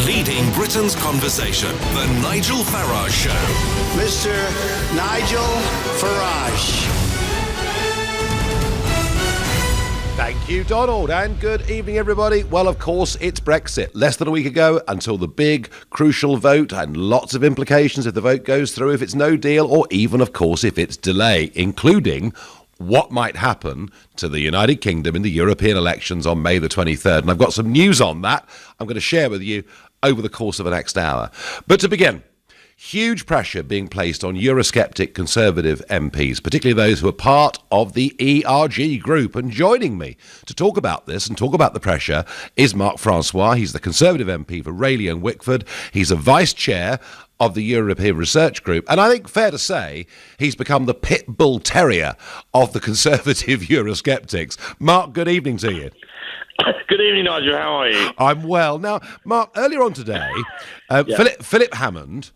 Leading Britain's conversation, The Nigel Farage Show. Mr. Nigel Farage. Thank you, Donald, and good evening, everybody. Well, of course, it's Brexit. Less than a week ago until the big, crucial vote, and lots of implications if the vote goes through, if it's no deal, or even, of course, if it's delay, including what might happen to the United Kingdom in the European elections on May the 23rd. And I've got some news on that I'm going to share with you over the course of the next hour. But to begin, huge pressure being placed on Eurosceptic Conservative MPs, particularly those who are part of the ERG group. And joining me to talk about this and talk about the pressure is Mark Francois. He's the Conservative MP for Rayleigh and Wickford. He's a vice chair of the European Research Group. And I think, fair to say, he's become the pit bull terrier of the Conservative Eurosceptics. Mark, good evening to you. Good evening, Nigel. How are you? I'm well. Now, Mark, earlier on today, Philip Hammond,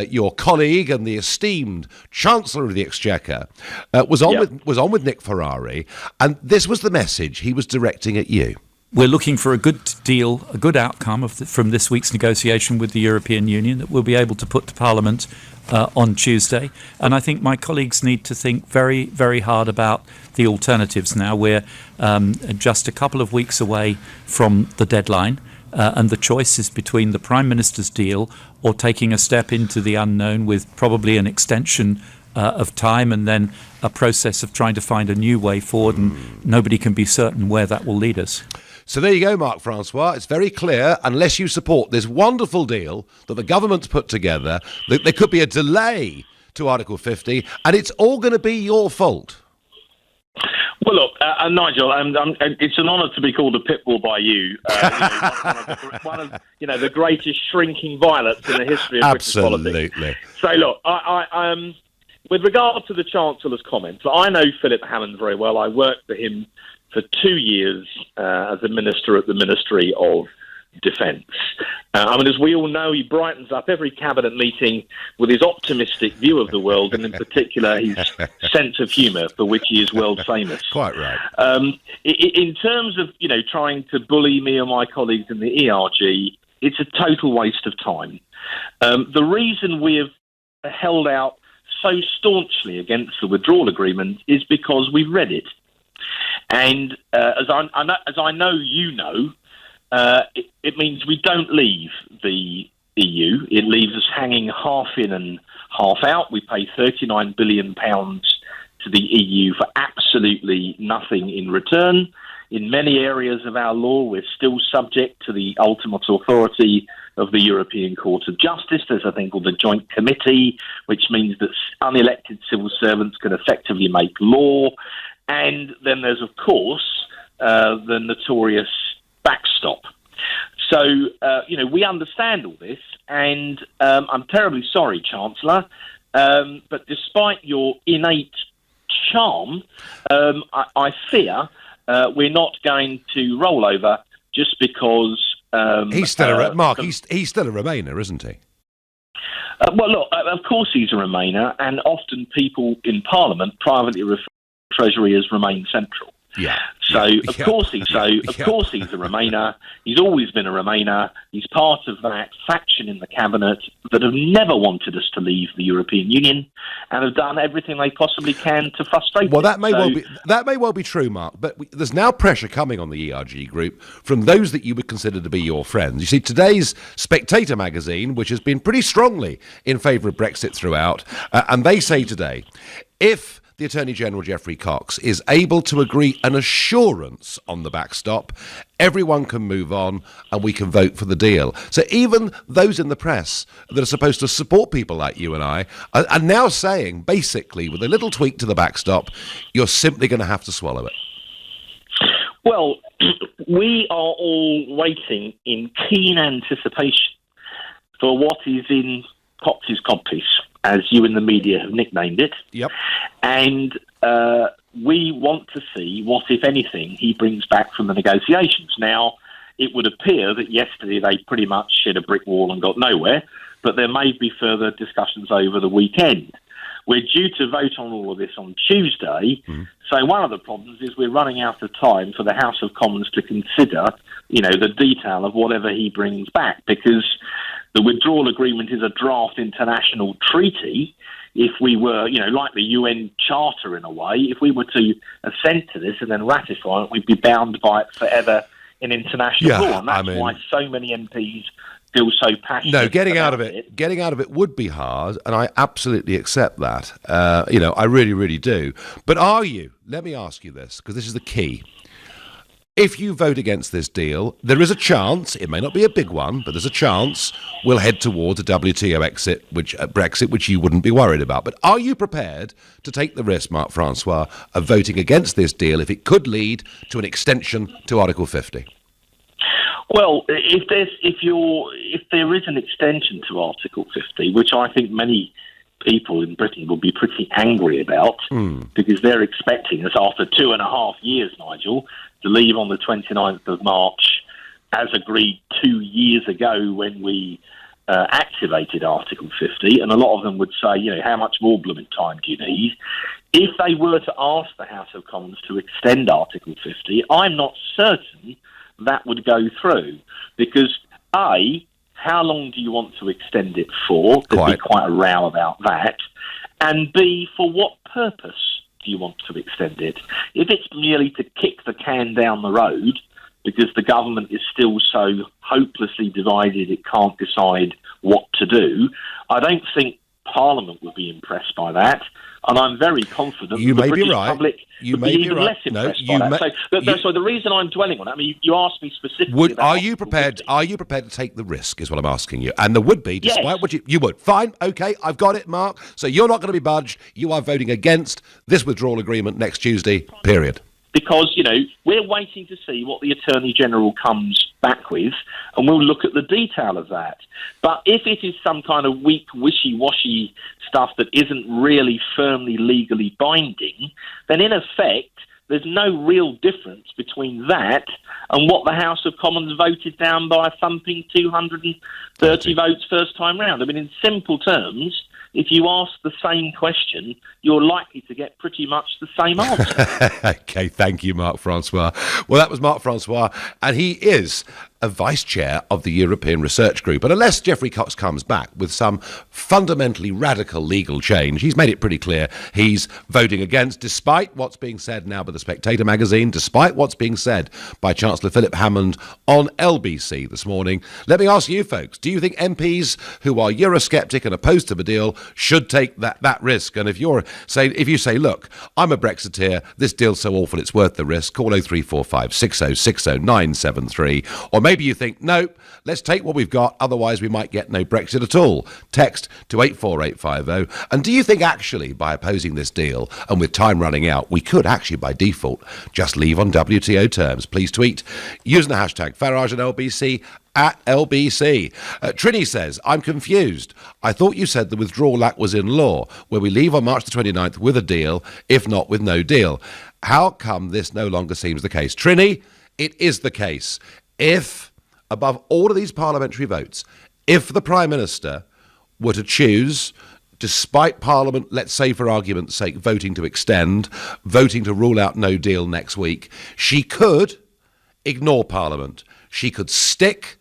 your colleague and the esteemed Chancellor of the Exchequer, was on with Nick Ferrari, and this was the message he was directing at you. We're looking for a good deal, a good outcome from this week's negotiation with the European Union that we'll be able to put to Parliament on Tuesday. And I think my colleagues need to think very, very hard about the alternatives now. We're just a couple of weeks away from the deadline. And the choice is between the Prime Minister's deal or taking a step into the unknown with probably an extension of time and then a process of trying to find a new way forward, and nobody can be certain where that will lead us. So there you go, Mark Francois. It's very clear, unless you support this wonderful deal that the government's put together, that there could be a delay to Article 50, and it's all going to be your fault. Well, look, Nigel, it's an honour to be called a pit bull by you. One of the greatest shrinking violets in the history of British politics. Absolutely. So, look, I with regard to the Chancellor's comments, I know Philip Hammond very well. I worked for him for 2 years as a minister at the Ministry of Defence. As we all know, he brightens up every cabinet meeting with his optimistic view of the world, and in particular his sense of humour, for which he is world famous. Quite right. In terms of trying to bully me or my colleagues in the ERG, it's a total waste of time. The reason we have held out so staunchly against the withdrawal agreement is because we've read it, and as I know you know. It means we don't leave the EU. It leaves us hanging half in and half out. We pay £39 billion to the EU for absolutely nothing in return. In many areas of our law, we're still subject to the ultimate authority of the European Court of Justice. There's a thing called the Joint Committee, which means that unelected civil servants can effectively make law. And then there's, of course, the notorious backstop. So, we understand all this, and I'm terribly sorry, Chancellor, but despite your innate charm, I fear we're not going to roll over just because... he's still he's still a Remainer, isn't he? Well, look, of course he's a Remainer, and often people in Parliament privately refer to the Treasury as Remain Central. Yeah. So of course he's a Remainer. He's always been a Remainer. He's part of that faction in the cabinet that have never wanted us to leave the European Union and have done everything they possibly can to frustrate us. Well, that may well be true, Mark. But there's now pressure coming on the ERG group from those that you would consider to be your friends. You see, today's Spectator magazine, which has been pretty strongly in favour of Brexit throughout, and they say today, if the Attorney General, Geoffrey Cox, is able to agree an assurance on the backstop, everyone can move on and we can vote for the deal. So even those in the press that are supposed to support people like you and I are now saying, basically, with a little tweak to the backstop, you're simply going to have to swallow it. Well, we are all waiting in keen anticipation for what is in Cox's codpiece, as you in the media have nicknamed it. Yep. And we want to see what, if anything, he brings back from the negotiations. Now, it would appear that yesterday they pretty much hit a brick wall and got nowhere, but there may be further discussions over the weekend. We're due to vote on all of this on Tuesday. So one of the problems is we're running out of time for the House of Commons to consider, the detail of whatever he brings back, because the withdrawal agreement is a draft international treaty. If we were, like the UN Charter in a way, if we were to assent to this and then ratify it, we'd be bound by it forever in international law. And that's why so many MPs feel so passionate. No, getting out of it would be hard, and I absolutely accept that. I really, really do. But let me ask you this, because this is the key. If you vote against this deal, there is a chance, it may not be a big one, but there's a chance we'll head towards a WTO exit, Brexit, which you wouldn't be worried about. But are you prepared to take the risk, Mark Francois, of voting against this deal if it could lead to an extension to Article 50? Well, if there is an extension to Article 50, which I think many people in Britain will be pretty angry about, because they're expecting us after 2.5 years, Nigel, to leave on the 29th of March, as agreed 2 years ago when we activated Article 50, and a lot of them would say, how much more blooming time do you need? If they were to ask the House of Commons to extend Article 50, I'm not certain that would go through, because A, how long do you want to extend it for? There'd be quite a row about that. And B, for what purpose do you want to extend it? If it's merely to kick the can down the road because the government is still so hopelessly divided it can't decide what to do, I don't think Parliament would be impressed by that, and I'm very confident the British public would be even less impressed by that. So the reason I'm dwelling on it, you asked me specifically about... Are you prepared to take the risk, is what I'm asking you? And there would be, despite what you would. Fine, okay, I've got it, Mark. So you're not going to be budged. You are voting against this withdrawal agreement next Tuesday, period. Because, we're waiting to see what the Attorney-General comes back with, and we'll look at the detail of that. But if it is some kind of weak, wishy-washy stuff that isn't really firmly legally binding, then in effect, there's no real difference between that and what the House of Commons voted down by a thumping 230 votes first time round. In simple terms, if you ask the same question, you're likely to get pretty much the same answer. Okay, thank you, Mark Francois. Well, that was Mark Francois, and he is a vice chair of the European Research Group. And unless Geoffrey Cox comes back with some fundamentally radical legal change, he's made it pretty clear he's voting against, despite what's being said now by the Spectator magazine, despite what's being said by Chancellor Philip Hammond on LBC this morning. Let me ask you folks, do you think MPs who are Eurosceptic and opposed to the deal should take that risk? And if you say, look, I'm a Brexiteer, this deal's so awful it's worth the risk, call 0345 6060 973, or maybe you think, no, let's take what we've got, otherwise we might get no Brexit at all. Text to 84850. And do you think actually by opposing this deal and with time running out, we could actually by default just leave on WTO terms? Please tweet using the hashtag Farage and LBC at LBC. Trini says, I'm confused. I thought you said the Withdrawal Act was in law, where we leave on March the 29th with a deal, if not with no deal. How come this no longer seems the case? Trini, it is the case. If, above all of these parliamentary votes, if the Prime Minister were to choose, despite Parliament, let's say for argument's sake, voting to extend, voting to rule out no deal next week, she could ignore Parliament. She could stick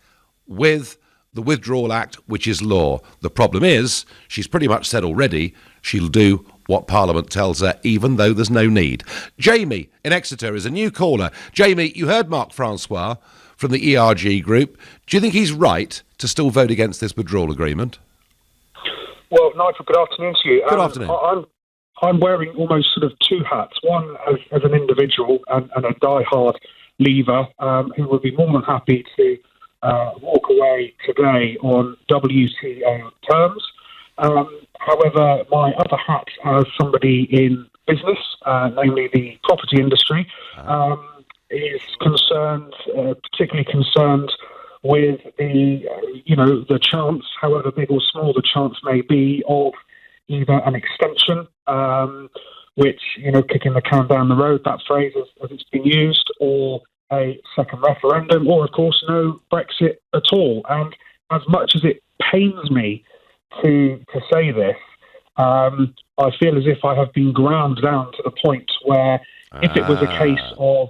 with the Withdrawal Act, which is law. The problem is, she's pretty much said already, she'll do what Parliament tells her, even though there's no need. Jamie in Exeter is a new caller. Jamie, you heard Mark Francois from the ERG group. Do you think he's right to still vote against this withdrawal agreement? Well, Nigel, good afternoon to you. Good afternoon. I'm wearing almost sort of two hats, one as an individual and a die-hard leaver who would be more than happy to walk away today on WTO terms. However, my other hat as somebody in business, namely the property industry, is concerned, particularly concerned with the chance, however big or small the chance may be, of either an extension, which, kicking the can down the road, that phrase as it's been used, or a second referendum, or of course no Brexit at all. And as much as it pains me to say this, I feel as if I have been ground down to the point where if it was a case of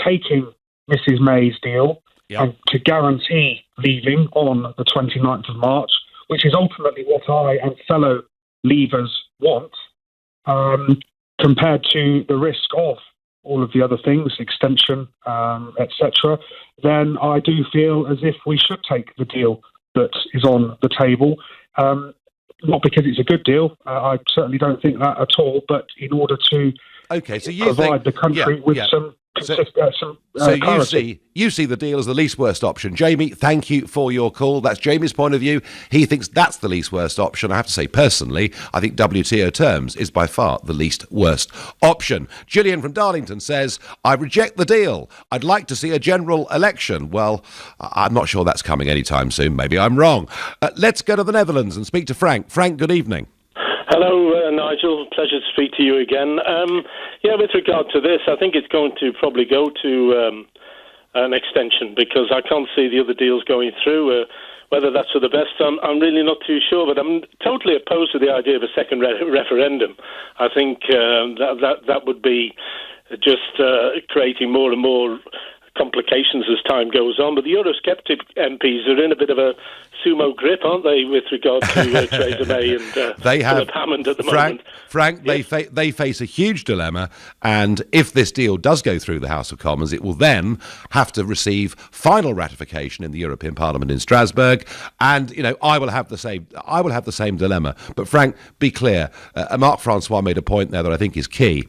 taking Mrs May's deal and to guarantee leaving on the 29th of March, which is ultimately what I and fellow Leavers want, compared to the risk of all of the other things, extension, etc., then I do feel as if we should take the deal that is on the table. Not because it's a good deal, I certainly don't think that at all, but in order to provide the country with some you see the deal as the least worst option. Jamie, thank you for your call. That's Jamie's point of view. He thinks that's the least worst option. I have to say, personally, I think WTO terms is by far the least worst option. Gillian from Darlington says, I reject the deal. I'd like to see a general election. Well, I'm not sure that's coming anytime soon. Maybe I'm wrong. Let's go to the Netherlands and speak to Frank. Frank, good evening. Hello, Nigel. Pleasure to speak to you again. With regard to this, I think it's going to probably go to an extension because I can't see the other deals going through. Whether that's for the best, I'm really not too sure. But I'm totally opposed to the idea of a second referendum. I think that would be just creating more and more complications as time goes on. But the Eurosceptic MPs are in a bit of a sumo grip, aren't they, with regard to Theresa May and Philip Hammond at the moment? Frank, yes. They face a huge dilemma, and if this deal does go through the House of Commons, it will then have to receive final ratification in the European Parliament in Strasbourg, and I will have the same dilemma. But Frank, be clear. Marc Francois made a point there that I think is key.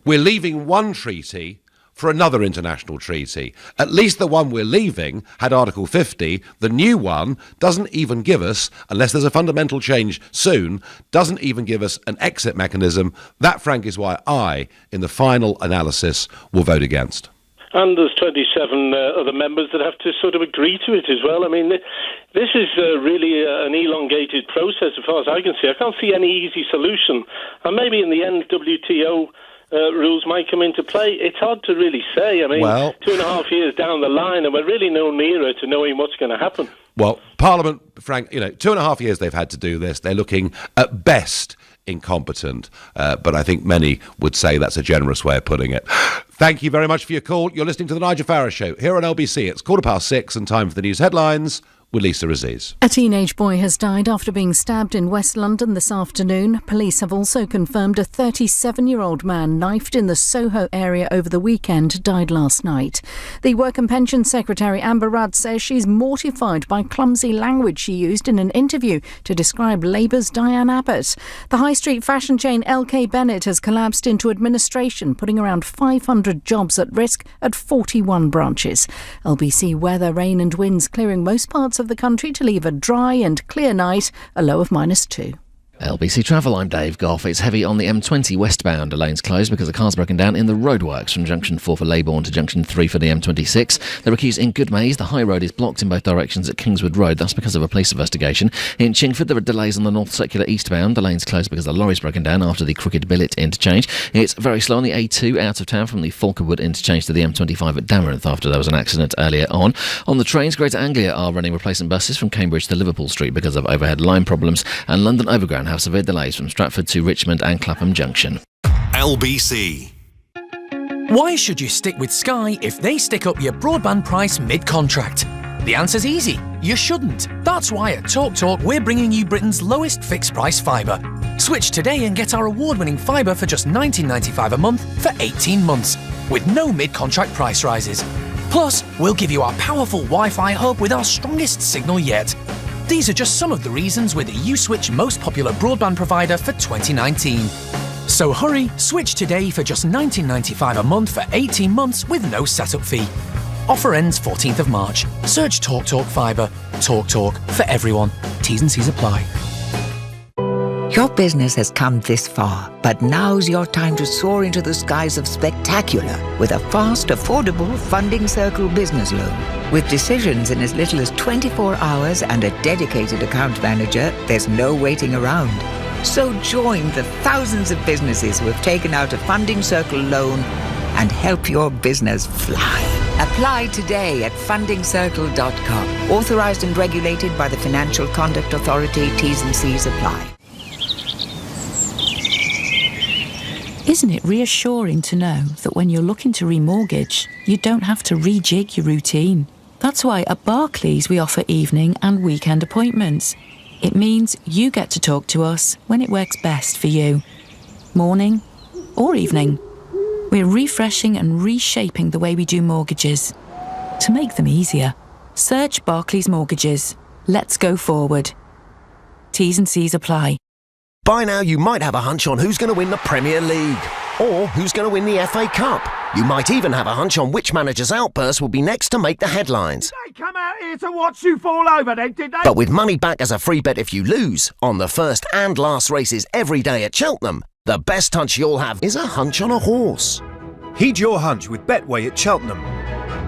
We're leaving one treaty for another international treaty. At least the one we're leaving had Article 50. The new one doesn't even give us, unless there's a fundamental change soon, doesn't even give us an exit mechanism. That, Frank, is why I, in the final analysis, will vote against. And there's 27 other members that have to sort of agree to it as well. I mean, this is really an elongated process as far as I can see. I can't see any easy solution. And maybe in the end, WTO rules might come into play. It's hard to really say. I mean, 2.5 years down the line, and we're really no nearer to knowing what's going to happen. Well, Parliament, Frank, 2.5 years they've had to do this. They're looking at best incompetent, but I think many would say that's a generous way of putting it. Thank you very much for your call. You're listening to the Nigel Farage Show here on LBC. It's 6:15 and time for the news headlines with Lisa Aziz. A teenage boy has died after being stabbed in West London this afternoon. Police have also confirmed a 37-year-old man knifed in the Soho area over the weekend died last night. The Work and Pension Secretary Amber Rudd says she's mortified by clumsy language she used in an interview to describe Labour's Diane Abbott. The high street fashion chain LK Bennett has collapsed into administration, putting around 500 jobs at risk at 41 branches. LBC weather, rain and winds clearing most parts of the country to leave a dry and clear night, a low of -2. LBC Travel, I'm Dave Goff. It's heavy on the M20 westbound. The lane's closed because a car's broken down in the roadworks from junction 4 for Leybourne to junction 3 for the M26. There are queues in Goodmays. The high road is blocked in both directions at Kingswood Road. That's because of a police investigation. In Chingford, there are delays on the North Circular eastbound. The lane's closed because the lorry's broken down after the Crooked Billet interchange. It's very slow on the A2 out of town from the Falkerwood interchange to the M25 at Damaranth after there was an accident earlier on. On the trains, Greater Anglia are running replacement buses from Cambridge to Liverpool Street because of overhead line problems, and London Overground have severe delays from Stratford to Richmond and Clapham Junction. LBC. Why should you stick with Sky if they stick up your broadband price mid-contract? The answer's easy. You shouldn't. That's why at TalkTalk we're bringing you Britain's lowest fixed-price fibre. Switch today and get our award-winning fibre for just $19.95 a month for 18 months, with no mid-contract price rises. Plus, we'll give you our powerful Wi-Fi hub with our strongest signal yet. These are just some of the reasons we're the Uswitch most popular broadband provider for 2019. So hurry, switch today for just $19.95 a month for 18 months with no setup fee. Offer ends 14th of March. Search TalkTalk Fibre. TalkTalk for everyone. T's and C's apply. Your business has come this far, but now's your time to soar into the skies of spectacular with a fast, affordable Funding Circle business loan. With decisions in as little as 24 hours and a dedicated account manager, there's no waiting around. So join the thousands of businesses who have taken out a Funding Circle loan and help your business fly. Apply today at fundingcircle.com. Authorized and regulated by the Financial Conduct Authority. T's and C's apply. Isn't it reassuring to know that when you're looking to remortgage, you don't have to rejig your routine? That's why at Barclays we offer evening and weekend appointments. It means you get to talk to us when it works best for you. Morning or evening. We're refreshing and reshaping the way we do mortgages to make them easier. Search Barclays Mortgages. Let's go forward. T's and C's apply. By now you might have a hunch on who's going to win the Premier League or who's going to win the FA Cup. You might even have a hunch on which manager's outburst will be next to make the headlines. They come out here to watch you fall over then, did they? But with money back as a free bet if you lose on the first and last races every day at Cheltenham, the best hunch you'll have is a hunch on a horse. Heed your hunch with Betway at Cheltenham.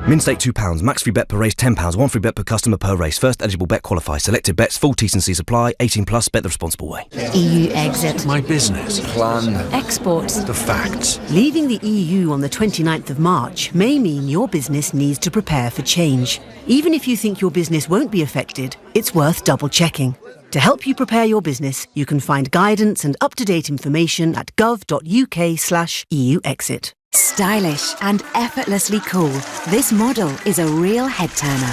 Min stake £2, max free bet per race £10, one free bet per customer per race. First eligible bet qualifies. Selected bets, full T's and C's apply. 18 plus, bet the responsible way. EU exit. My business plan. Exports. The facts. Leaving the EU on the 29th of March may mean your business needs to prepare for change. Even if you think your business won't be affected, it's worth double checking. To help you prepare your business, you can find guidance and up-to-date information at gov.uk/EU exit. Stylish and effortlessly cool, this model is a real head-turner.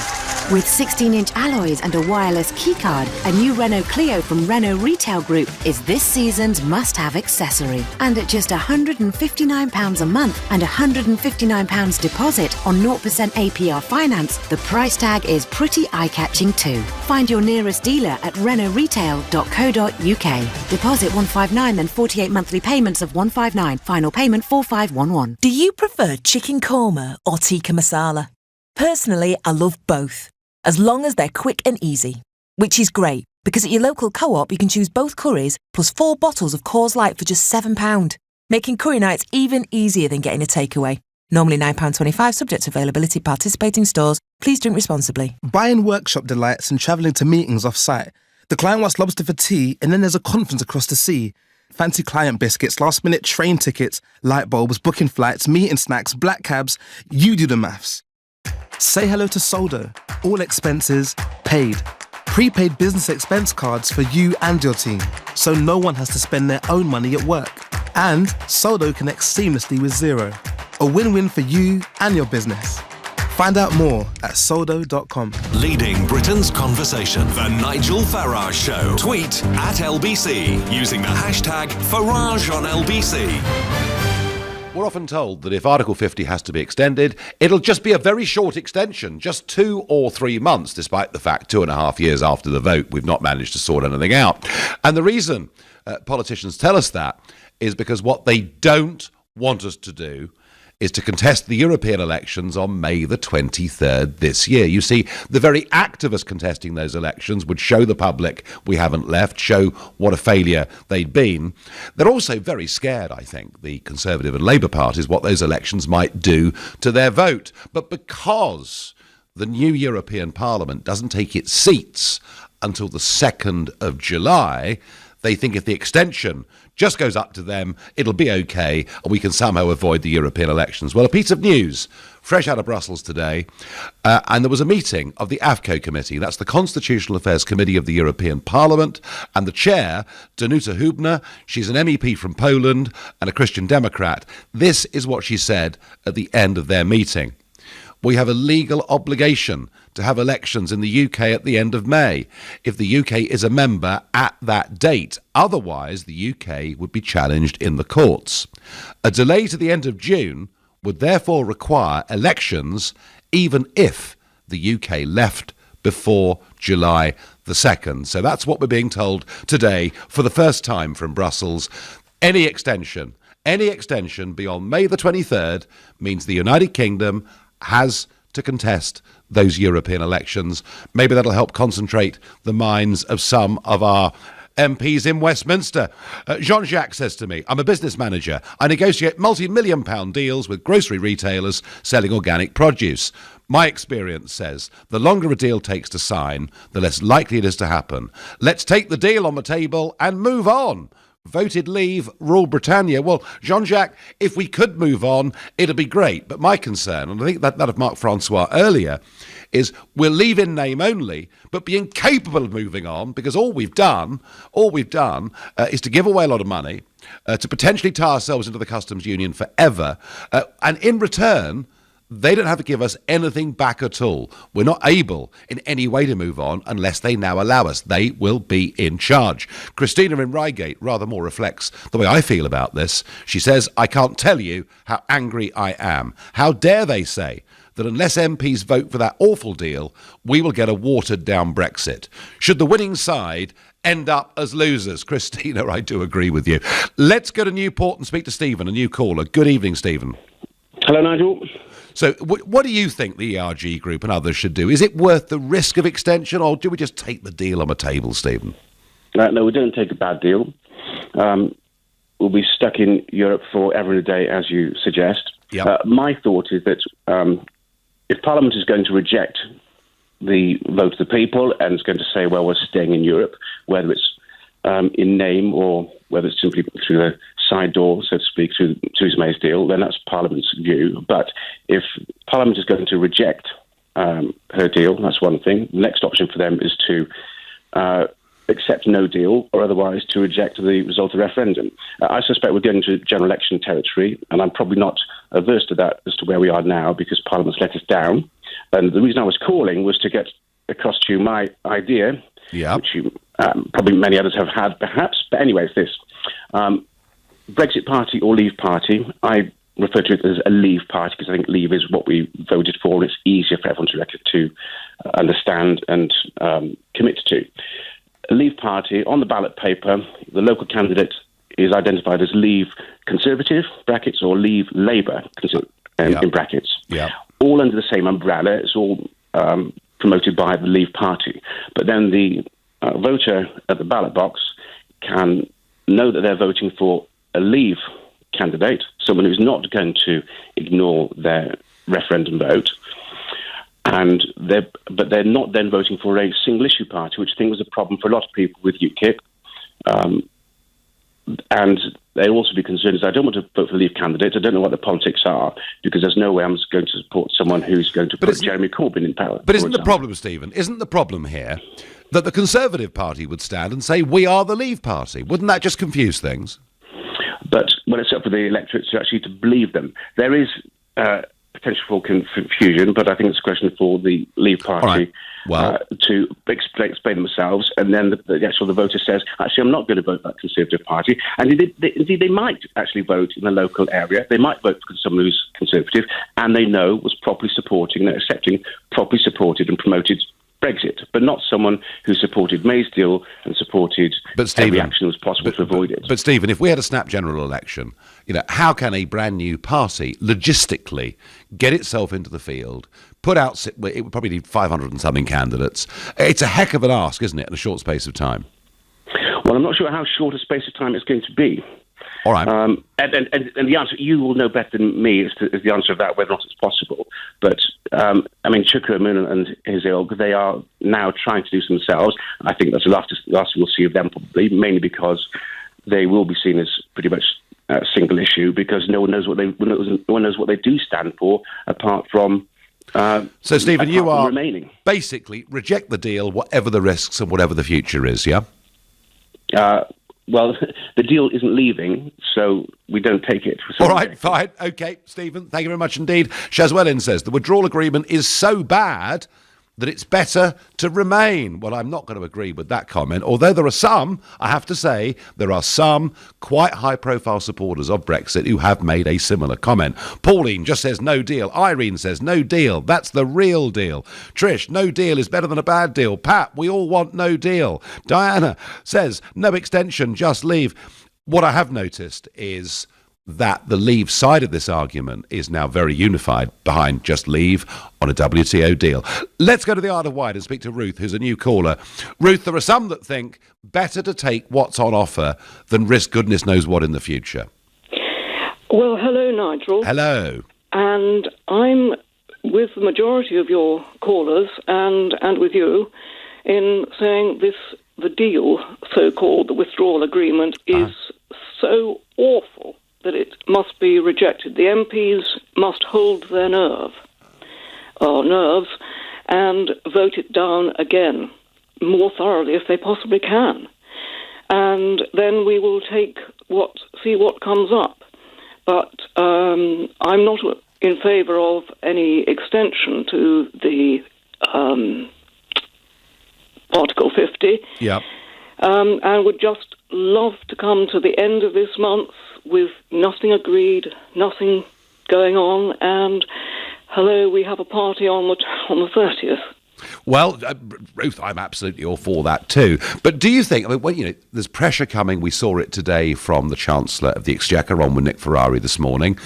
With 16-inch alloys and a wireless keycard, a new Renault Clio from Renault Retail Group is this season's must-have accessory. And at just £159 a month and £159 deposit on 0% APR finance, the price tag is pretty eye-catching too. Find your nearest dealer at renaultretail.co.uk. Deposit 159, then 48 monthly payments of 159. Final payment 4511. Do you prefer chicken korma or tikka masala? Personally, I love both, as long as they're quick and easy. Which is great, because at your local co-op you can choose both curries plus 4 bottles of Coors Light for just £7, making curry nights even easier than getting a takeaway. Normally £9.25, subject to availability, participating stores. Please drink responsibly. Buying workshop delights and travelling to meetings off-site. The client wants lobster for tea and then there's a conference across the sea. Fancy client biscuits, last-minute train tickets, light bulbs, booking flights, meeting snacks, black cabs. You do the maths. Say hello to Soldo. All expenses paid. Prepaid business expense cards for you and your team, so no one has to spend their own money at work. And Soldo connects seamlessly with Xero. A win-win for you and your business. Find out more at soldo.com. Leading Britain's conversation. The Nigel Farage Show. Tweet at LBC using the hashtag #FarageOnLBC. We're often told that if Article 50 has to be extended, it'll just be a very short extension, just 2 or 3 months, despite the fact 2.5 years after the vote we've not managed to sort anything out. And the reason politicians tell us that is because what they don't want us to do is to contest the European elections on May the 23rd this year. You see, the very act of us contesting those elections would show the public we haven't left, show what a failure they'd been. They're also very scared, I think, the Conservative and Labour parties, what those elections might do to their vote. But because the new European Parliament doesn't take its seats until the 2nd of July, they think if the extension just goes up to them, it'll be okay, and we can somehow avoid the European elections. Well, a piece of news, fresh out of Brussels today, and there was a meeting of the AFCO committee, that's the Constitutional Affairs Committee of the European Parliament, and the chair, Danuta Hübner, she's an MEP from Poland and a Christian Democrat. This is what she said at the end of their meeting. We have a legal obligation to have elections in the UK at the end of May, if the UK is a member at that date. Otherwise, the UK would be challenged in the courts. A delay to the end of June would therefore require elections, even if the UK left before July the 2nd. So that's what we're being told today for the first time from Brussels. Any extension beyond May the 23rd means the United Kingdom has to contest those European elections. Maybe that'll help concentrate the minds of some of our MPs in Westminster. Jean-Jacques says to me, I'm a business manager. I negotiate multi-million-pound deals with grocery retailers selling organic produce. My experience says the longer a deal takes to sign, the less likely it is to happen. Let's take the deal on the table and move on. voted leave, rule Britannia. Well, Jean-Jacques, if we could move on, it'd be great. But my concern, and I think that of Marc Francois earlier, is we'll leave in name only, but be incapable of moving on, because all we've done is to give away a lot of money, to potentially tie ourselves into the customs union forever, and in return, they don't have to give us anything back at all. We're not able in any way to move on unless they now allow us. They will be in charge. Christina in Reigate rather more reflects the way I feel about this. She says, I can't tell you how angry I am. How dare they say that unless MPs vote for that awful deal, we will get a watered-down Brexit. Should the winning side end up as losers? Christina, I do agree with you. Let's go to Newport and speak to Stephen, a new caller. Good evening, Stephen. Hello, Nigel. So what do you think the ERG group and others should do? Is it worth the risk of extension, or do we just take the deal on the table, Stephen? No, we don't take a bad deal. We'll be stuck in Europe forever and a day, as you suggest. Yep. My thought is that if Parliament is going to reject the vote of the people and is going to say, well, we're staying in Europe, whether it's in name or whether it's simply through the side door, so to speak, through Theresa May's deal, then that's Parliament's view. But if Parliament is going to reject her deal, that's one thing. The next option for them is to accept no deal, or otherwise to reject the result of the referendum. I suspect we're going to general election territory, and I'm probably not averse to that as to where we are now, because Parliament's let us down. And the reason I was calling was to get across to you my idea, which you, probably many others have had perhaps, but anyway, it's this. Brexit Party or Leave Party, I refer to it as a Leave Party because I think Leave is what we voted for, and it's easier for everyone to understand and commit to. A Leave Party, on the ballot paper, the local candidate is identified as Leave Conservative, brackets, or Leave Labour, in brackets. Yeah. All under the same umbrella. It's all promoted by the Leave Party. But then the voter at the ballot box can know that they're voting for a Leave candidate, someone who's not going to ignore their referendum vote, but they're not then voting for a single issue party, which I think was a problem for a lot of people with UKIP. And they'll also be concerned is I don't want to vote for the Leave candidate. I don't know what the politics are, because there's no way I'm going to support someone who's going to put Jeremy Corbyn in power. But isn't the problem, Stephen, isn't the problem here that the Conservative Party would stand and say, we are the Leave Party? Wouldn't that just confuse things? But when it's up to the electorate to actually to believe them, there is potential for confusion, but I think it's a question for the Leave Party to explain themselves, and then the voter says, actually, I'm not going to vote for that Conservative Party. And indeed, they might actually vote in the local area. They might vote for someone who's Conservative, and they know was properly supporting and accepting, properly supported and promoted Brexit, but not someone who supported May's deal and supported every action that was possible to avoid it. But Stephen, if we had a snap general election, how can a brand new party logistically get itself into the field, put out, it would probably need 500 and something candidates. It's a heck of an ask, isn't it, in a short space of time? Well, I'm not sure how short a space of time it's going to be. All right. And the answer, you will know better than me, is the answer of that, whether or not it's possible. But, Chukwu and his ilk, they are now trying to do this themselves. I think that's the last we'll see of them, probably, mainly because they will be seen as pretty much a single issue, because no one knows what they do stand for, apart from... so, Stephen, you are remaining. Basically reject the deal, whatever the risks and whatever the future is, yeah? Well, the deal isn't leaving, so we don't take it. All right, fine. OK, Stephen, thank you very much indeed. Shazwellin says the withdrawal agreement is so bad that it's better to remain. Well, I'm not going to agree with that comment, although there are some, I have to say, there are some quite high-profile supporters of Brexit who have made a similar comment. Pauline just says no deal. Irene says no deal. That's the real deal. Trish, no deal is better than a bad deal. Pat, we all want no deal. Diana says no extension, just leave. What I have noticed is that the Leave side of this argument is now very unified behind just leave on a WTO deal. Let's go to the Isle of Wight and speak to Ruth, who's a new caller. Ruth, there are some that think better to take what's on offer than risk goodness knows what in the future. Well, hello, Nigel. Hello. And I'm with the majority of your callers and with you in saying the deal, so-called, the withdrawal agreement, is so awful that it must be rejected. The MPs must hold their nerves and vote it down again, more thoroughly if they possibly can. And then we will see what comes up. But I'm not in favour of any extension to the Article 50. Yeah. And would just love to come to the end of this month with nothing agreed, nothing going on, and hello, we have a party on the 30th. Well, Ruth, I'm absolutely all for that too. But do you think, there's pressure coming, we saw it today from the Chancellor of the Exchequer on with Nick Ferrari this morning,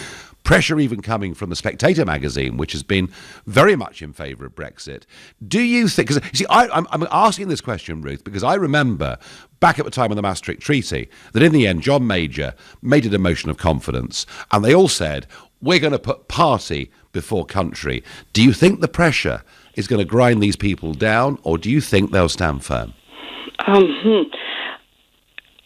pressure even coming from the Spectator magazine, which has been very much in favour of Brexit. Do you think, because you see, I'm asking this question, Ruth, because I remember back at the time of the Maastricht Treaty that in the end John Major made it a motion of confidence and they all said, we're going to put party before country. Do you think the pressure is going to grind these people down, or do you think they'll stand firm?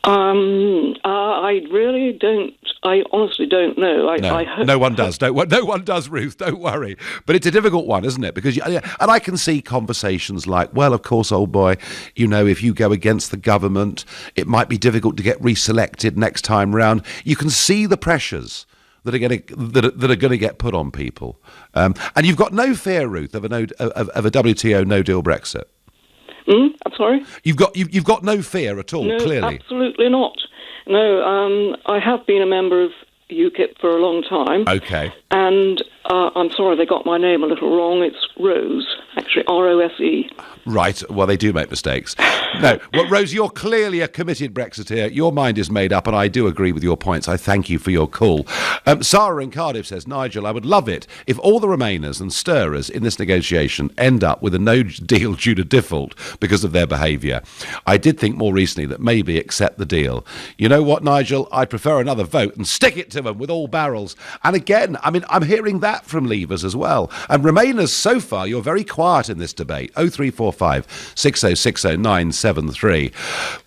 I really don't. I honestly don't know. No one does. No one does, Ruth. Don't worry. But it's a difficult one, isn't it? Because and I can see conversations like, well, of course, old boy, if you go against the government, it might be difficult to get reselected next time round. You can see the pressures that are going to get put on people, and you've got no fear, Ruth, of a WTO no deal Brexit. I'm sorry. You've got no fear at all. No, clearly, absolutely not. No, I have been a member of UKIP for a long time. Okay. And I'm sorry they got my name a little wrong. It's Rose, actually Rose. Right. Well, they do make mistakes. No. Well, Rose, you're clearly a committed Brexiteer. Your mind is made up, and I do agree with your points. I thank you for your call. Sarah in Cardiff says, Nigel, I would love it if all the Remainers and stirrers in this negotiation end up with a no deal due to default because of their behaviour. I did think more recently that maybe accept the deal. You know what, Nigel? I'd prefer another vote and stick it to them with all barrels. And again, I'm hearing that from Leavers as well. And Remainers, so far, you're very quiet in this debate. 0345 6060 973.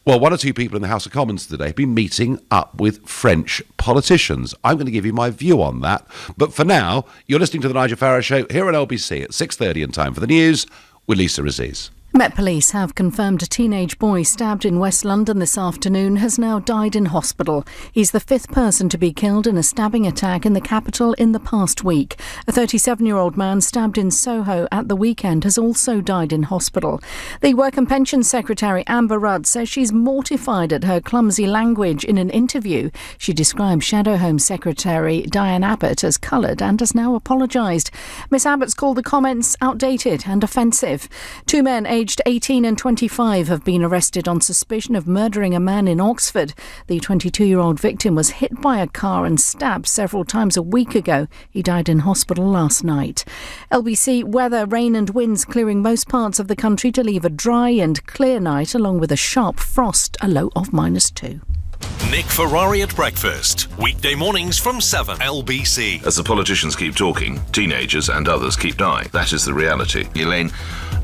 Well, one or two people in the House of Commons today have been meeting up with French politicians. I'm going to give you my view on that. But for now, you're listening to the Nigel Farage Show here on LBC at 6:30 in time for the news with Lisa Aziz. Met Police have confirmed a teenage boy stabbed in West London this afternoon has now died in hospital. He's the fifth person to be killed in a stabbing attack in the capital in the past week. A 37-year-old man stabbed in Soho at the weekend has also died in hospital. The Work and Pensions Secretary Amber Rudd says she's mortified at her clumsy language in an interview. She described Shadow Home Secretary Diane Abbott as coloured and has now apologised. Miss Abbott's called the comments outdated and offensive. Two men aged 18 and 25 have been arrested on suspicion of murdering a man in Oxford. The 22-year-old victim was hit by a car and stabbed several times a week ago. He died in hospital last night. LBC weather, rain and winds clearing most parts of the country to leave a dry and clear night along with a sharp frost, a low of -2. Nick Ferrari at breakfast. Weekday mornings from 7. LBC. As the politicians keep talking, teenagers and others keep dying. That is the reality. Elaine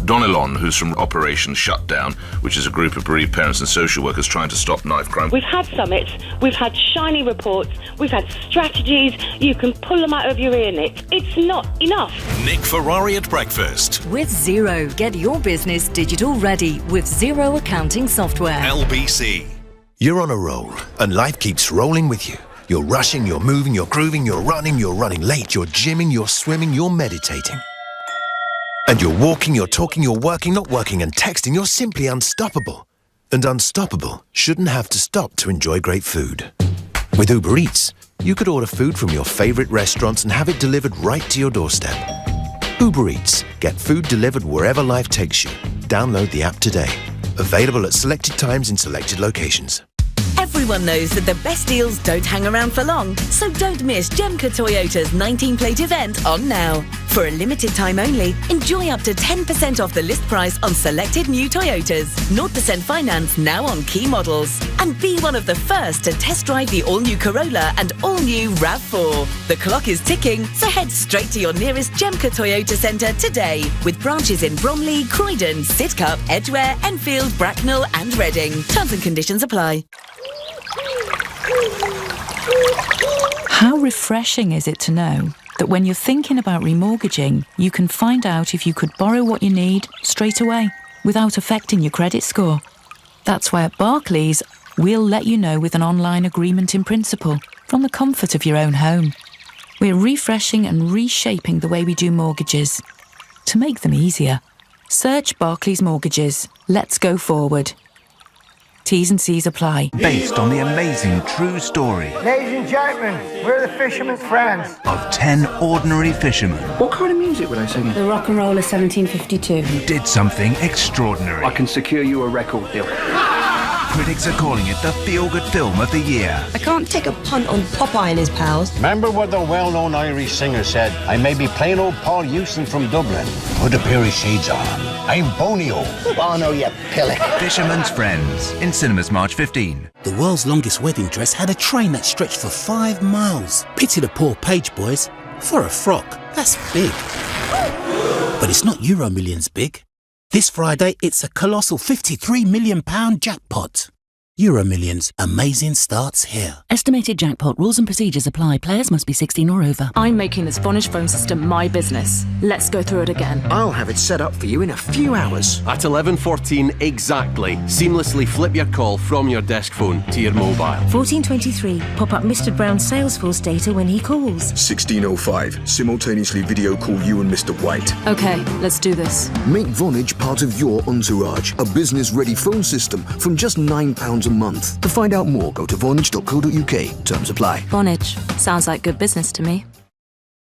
Donelon, who's from Operation Shutdown, which is a group of bereaved parents and social workers trying to stop knife crime. We've had summits, we've had shiny reports, we've had strategies. You can pull them out of your ear, Nick. It's not enough. Nick Ferrari at breakfast. With Xero, get your business digital ready with Xero accounting software. LBC. You're on a roll, and life keeps rolling with you. You're rushing, you're moving, you're grooving, you're running late, you're gymming, you're swimming, you're meditating. And you're walking, you're talking, you're working, not working, and texting, you're simply unstoppable. And unstoppable shouldn't have to stop to enjoy great food. With Uber Eats, you could order food from your favourite restaurants and have it delivered right to your doorstep. Uber Eats. Get food delivered wherever life takes you. Download the app today. Available at selected times in selected locations. Everyone knows that the best deals don't hang around for long, so don't miss Jemka Toyota's 19-plate event on now. For a limited time only, enjoy up to 10% off the list price on selected new Toyotas. 0% finance now on key models. And be one of the first to test drive the all-new Corolla and all-new RAV4. The clock is ticking, so head straight to your nearest Jemka Toyota centre today, with branches in Bromley, Croydon, Sidcup, Edgware, Enfield, Bracknell and Reading. Terms and conditions apply. How refreshing is it to know that when you're thinking about remortgaging, you can find out if you could borrow what you need straight away without affecting your credit score? That's why at Barclays, we'll let you know with an online agreement in principle from the comfort of your own home. We're refreshing and reshaping the way we do mortgages to make them easier. Search Barclays Mortgages. Let's go forward. T's and C's apply. Based on the amazing true story Ladies and gentlemen, we're the fisherman's friends. of 10 ordinary fishermen What kind of music were they singing? The Rock and Roll of 1752. who did something extraordinary. I can secure you a record deal. Critics are calling it the feel-good film of the year. I can't take a punt on Popeye and his pals. Remember what the well-known Irish singer said? I may be plain old Paul Hewson from Dublin. Put a pair of shades on. I'm Bonio. Oh no, you pillock. Fisherman's Friends, in cinemas March 15. The world's longest wedding dress had a train that stretched for 5 miles. Pity the poor page boys. For a frock, that's big. But it's not Euro Millions big. This Friday, it's a colossal £53 million jackpot. Euro Millions, amazing starts here. Estimated jackpot rules and procedures apply. Players must be 16 or over. I'm making this Vonage phone system my business. Let's go through it again. I'll have it set up for you in a few hours. At 11:14 exactly. Seamlessly flip your call from your desk phone to your mobile. 1423. Pop up Mr. Brown's Salesforce data when he calls. 1605. Simultaneously video call you and Mr. White. Okay, let's do this. Make Vonage part of your entourage. A business-ready phone system from just £9 a month. To find out more, go to vonage.co.uk. Terms apply. Vonage. Sounds like good business to me.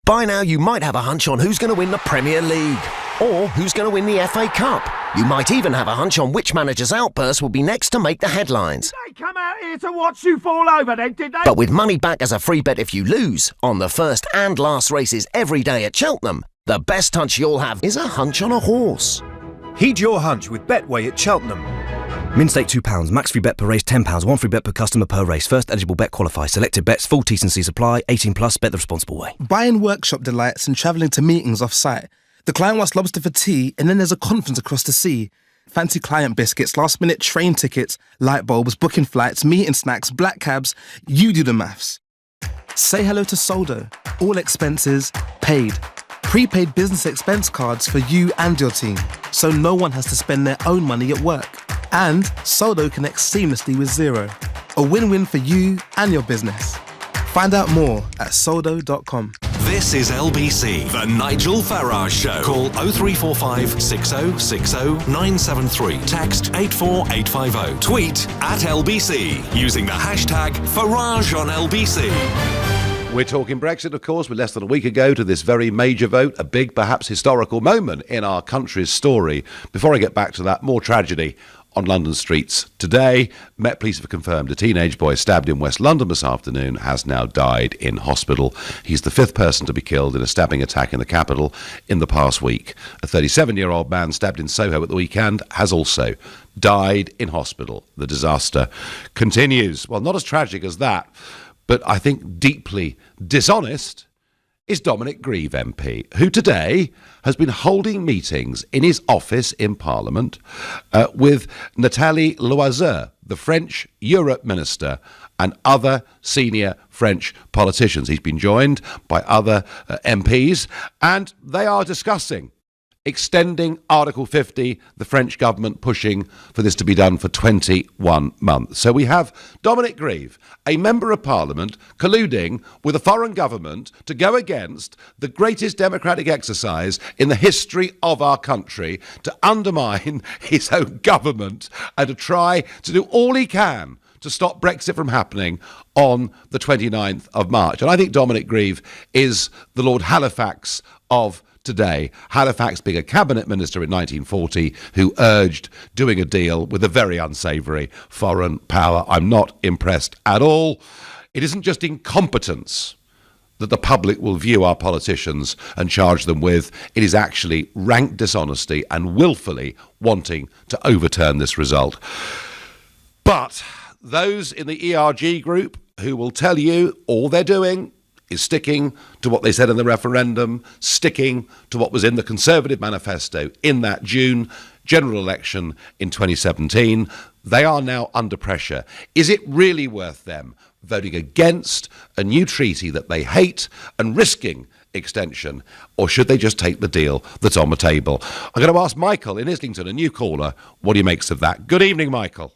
By now, you might have a hunch on who's going to win the Premier League or who's going to win the FA Cup. You might even have a hunch on which manager's outburst will be next to make the headlines. They come out here to watch you fall over then, did they? But with money back as a free bet if you lose on the first and last races every day at Cheltenham, the best hunch you'll have is a hunch on a horse. Heed your hunch with Betway at Cheltenham. Min stake £2, max free bet per race £10, 1 free bet per customer per race. First eligible bet qualifies. Selected bets, full T's and C's apply. 18 plus, bet the responsible way. Buying workshop delights and travelling to meetings off-site. The client wants lobster for tea and then there's a conference across the sea. Fancy client biscuits, last-minute train tickets, light bulbs, booking flights, meeting snacks, black cabs. You do the maths. Say hello to Soldo. All expenses paid. Prepaid business expense cards for you and your team, so no one has to spend their own money at work. And Soldo connects seamlessly with Zero. A win-win for you and your business. Find out more at soldo.com. This is LBC, the Nigel Farage Show. Call 0345 6060 973. Text 84850. Tweet at LBC using the hashtag Farage on LBC. We're talking Brexit, of course, with less than a week ago to this very major vote, a big, perhaps historical moment in our country's story. Before I get back to that, more tragedy on London streets today. Met Police have confirmed a teenage boy stabbed in West London this afternoon has now died in hospital. He's the 5th person to be killed in a stabbing attack in the capital in the past week. A 37-year-old man stabbed in Soho at the weekend has also died in hospital. The disaster continues. Well, not as tragic as that, but I think deeply dishonest is Dominic Grieve MP, who today has been holding meetings in his office in Parliament with Nathalie Loiseau, the French Europe Minister, and other senior French politicians. He's been joined by other MPs, and they are discussing extending Article 50, the French government pushing for this to be done for 21 months. So we have Dominic Grieve, a member of Parliament, colluding with a foreign government to go against the greatest democratic exercise in the history of our country, to undermine his own government and to try to do all he can to stop Brexit from happening on the 29th of March. And I think Dominic Grieve is the Lord Halifax of today. Halifax being a cabinet minister in 1940 who urged doing a deal with a very unsavoury foreign power. I'm not impressed at all. It isn't just incompetence that the public will view our politicians and charge them with. It is actually rank dishonesty and willfully wanting to overturn this result. But those in the ERG group who will tell you all they're doing is sticking to what they said in the referendum, sticking to what was in the Conservative manifesto in that June general election in 2017. They are now under pressure. Is it really worth them voting against a new treaty that they hate and risking extension, or should they just take the deal that's on the table? I'm going to ask Michael in Islington, a new caller, what he makes of that. Good evening, Michael.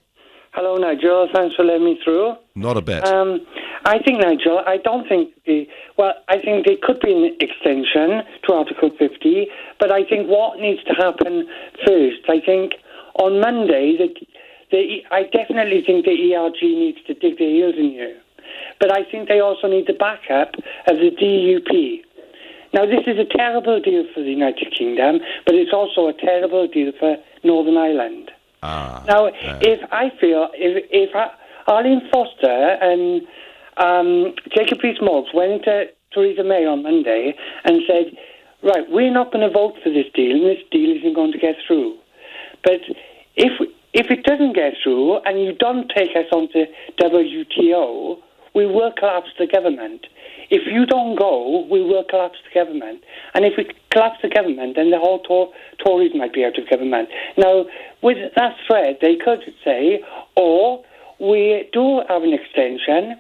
Hello, Nigel. Thanks for letting me through. Not a bit. I think, Nigel, I think there could be an extension to Article 50, but I think what needs to happen first, I think on Monday, I definitely think the ERG needs to dig their heels in here. But I think they also need the backup of the DUP. Now, this is a terrible deal for the United Kingdom, but it's also a terrible deal for Northern Ireland. If Arlene Foster and Jacob Rees-Mogg went to Theresa May on Monday and said, right, we're not going to vote for this deal, and this deal isn't going to get through. But if it doesn't get through and you don't take us onto WTO, we will collapse the government. If you don't go, we will collapse the government. And if we collapse the government, then the whole Tories might be out of government. Now, with that threat, they could say, or we do have an extension,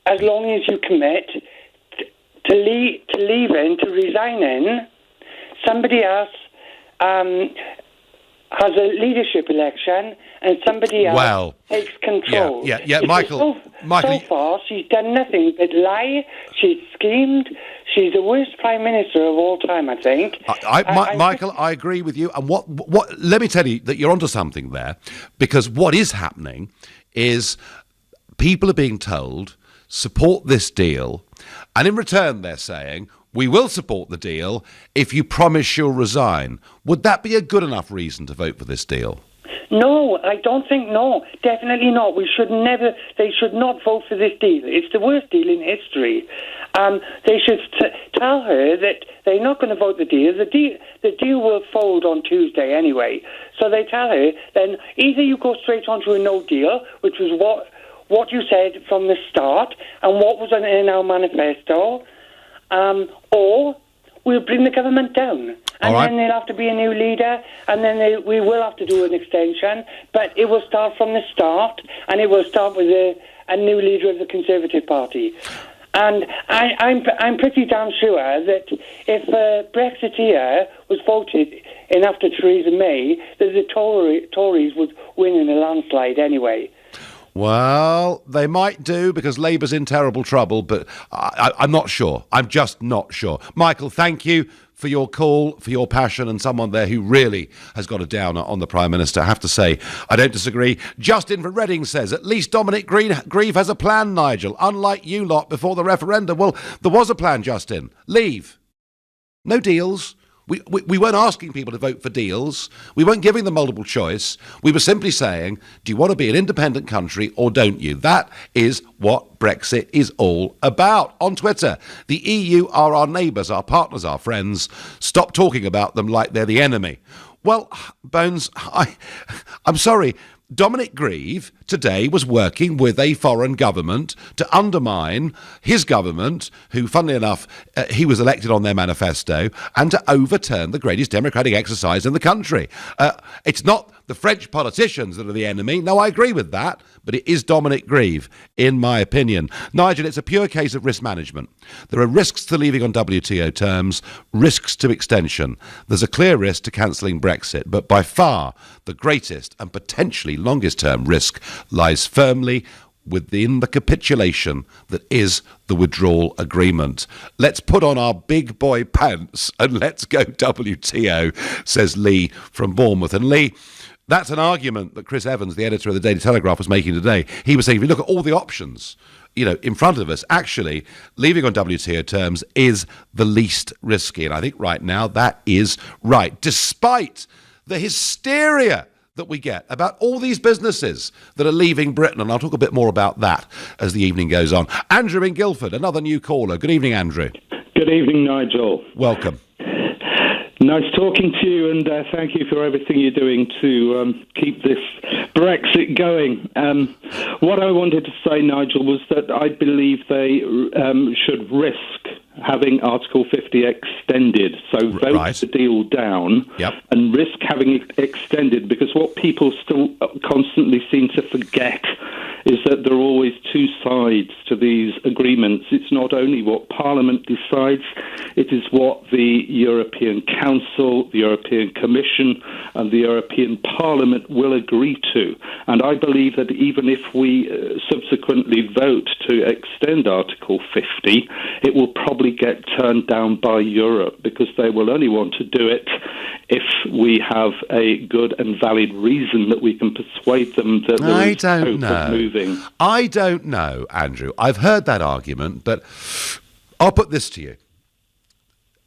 as long as you commit to leaving, to resigning, somebody else has a leadership election and somebody else takes control. Yeah, Michael. So far, she's done nothing but lie. She's schemed. She's the worst Prime Minister of all time, I think. Michael, I agree with you. And what? Let me tell you that you're onto something there, because what is happening is people are being told, support this deal, and in return they're saying, we will support the deal if you promise you'll resign. Would that be a good enough reason to vote for this deal? No, I don't think, no. Definitely not. They should not vote for this deal. It's the worst deal in history. They should tell her that they're not going to vote the deal. The deal will fold on Tuesday anyway. So they tell her, then either you go straight on to a no deal, which was what you said from the start and what was in our manifesto, or we'll bring the government down. And then there'll have to be a new leader, and then we will have to do an extension, but it will start from the start, and it will start with a new leader of the Conservative Party. And I'm pretty damn sure that if Brexiteer was voted in after Theresa May, that the Tories would win in a landslide anyway. Well, they might do, because Labour's in terrible trouble, but I'm not sure. I'm just not sure. Michael, thank you for your call, for your passion, and someone there who really has got a downer on the Prime Minister. I have to say, I don't disagree. Justin from Reading says, at least Dominic Grieve has a plan, Nigel, unlike you lot before the referendum. Well, there was a plan, Justin. Leave. No deals. We weren't asking people to vote for deals. We weren't giving them multiple choice. We were simply saying, do you want to be an independent country or don't you? That is what Brexit is all about. On Twitter, the EU are our neighbours, our partners, our friends. Stop talking about them like they're the enemy. Well, Bones, I'm sorry. Dominic Grieve today was working with a foreign government to undermine his government, who, funnily enough, he was elected on their manifesto, and to overturn the greatest democratic exercise in the country. It's not the French politicians that are the enemy. No, I agree with that, but it is Dominic Grieve, in my opinion. Nigel, it's a pure case of risk management. There are risks to leaving on WTO terms, risks to extension. There's a clear risk to cancelling Brexit, but by far the greatest and potentially longest-term risk lies firmly within the capitulation that is the withdrawal agreement. Let's put on our big boy pants and let's go WTO, says Lee from Bournemouth. And Lee, that's an argument that Chris Evans, the editor of the Daily Telegraph, was making today. He was saying, if you look at all the options, in front of us, actually, leaving on WTO terms is the least risky. And I think right now that is right, despite the hysteria that we get about all these businesses that are leaving Britain. And I'll talk a bit more about that as the evening goes on. Andrew in Guildford, another new caller. Good evening, Andrew. Good evening, Nigel. Welcome. Nice talking to you, and thank you for everything you're doing to keep this Brexit going. What I wanted to say, Nigel, was that I believe they should risk having Article 50 extended. So vote the deal down and risk having it extended, because what people still constantly seem to forget is that there are always two sides to these agreements. It's not only what Parliament decides, it is what the European Council, the European Commission and the European Parliament will agree to. And I believe that even if we subsequently vote to extend Article 50, it will probably get turned down by Europe, because they will only want to do it if we have a good and valid reason that we can persuade them that there is hope of moving. I don't know, Andrew. I've heard that argument, but I'll put this to you.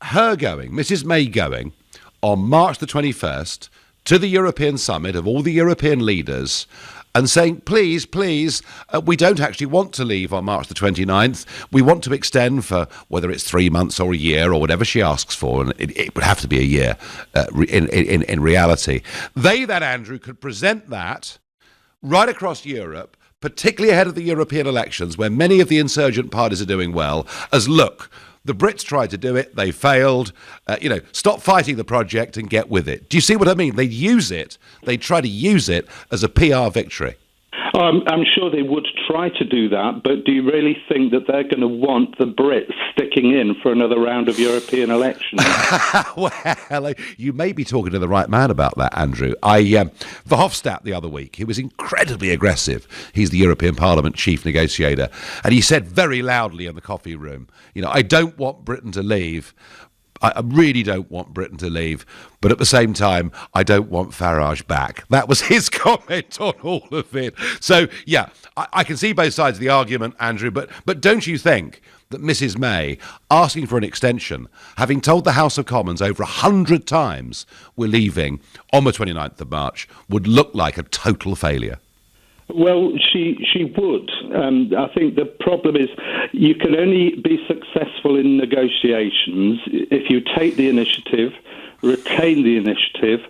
Her going, Mrs May going, on March the 21st to the European summit of all the European leaders and saying, please, we don't actually want to leave on March the 29th. We want to extend for whether it's 3 months or a year or whatever she asks for, and it would have to be a year in reality. They, that Andrew, could present that right across Europe, particularly ahead of the European elections, where many of the insurgent parties are doing well, as look, the Brits tried to do it, they failed, stop fighting the project and get with it. Do you see what I mean? They'd try to use it as a PR victory. I'm sure they would try to do that, but do you really think that they're going to want the Brits sticking in for another round of European elections? Well, you may be talking to the right man about that, Andrew. Verhofstadt the other week, he was incredibly aggressive. He's the European Parliament chief negotiator, and he said very loudly in the coffee room, I don't want Britain to leave. I really don't want Britain to leave, but at the same time, I don't want Farage back. That was his comment on all of it. So, yeah, I can see both sides of the argument, Andrew, but don't you think that Mrs May asking for an extension, having told the House of Commons over 100 times we're leaving on the 29th of March, would look like a total failure? Well, she would. I think the problem is you can only be successful in negotiations if you take the initiative, retain the initiative,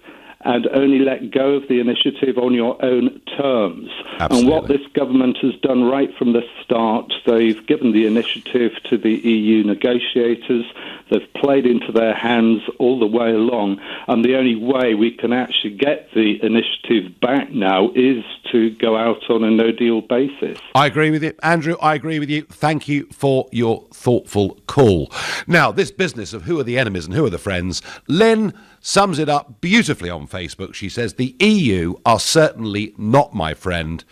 and only let go of the initiative on your own terms. Absolutely. And what this government has done right from the start, they've given the initiative to the EU negotiators, they've played into their hands all the way along, and the only way we can actually get the initiative back now is to go out on a no-deal basis. I agree with you. Andrew, I agree with you. Thank you for your thoughtful call. Now, this business of who are the enemies and who are the friends, Lynn sums it up beautifully on Facebook. She says, the EU are certainly not my friend.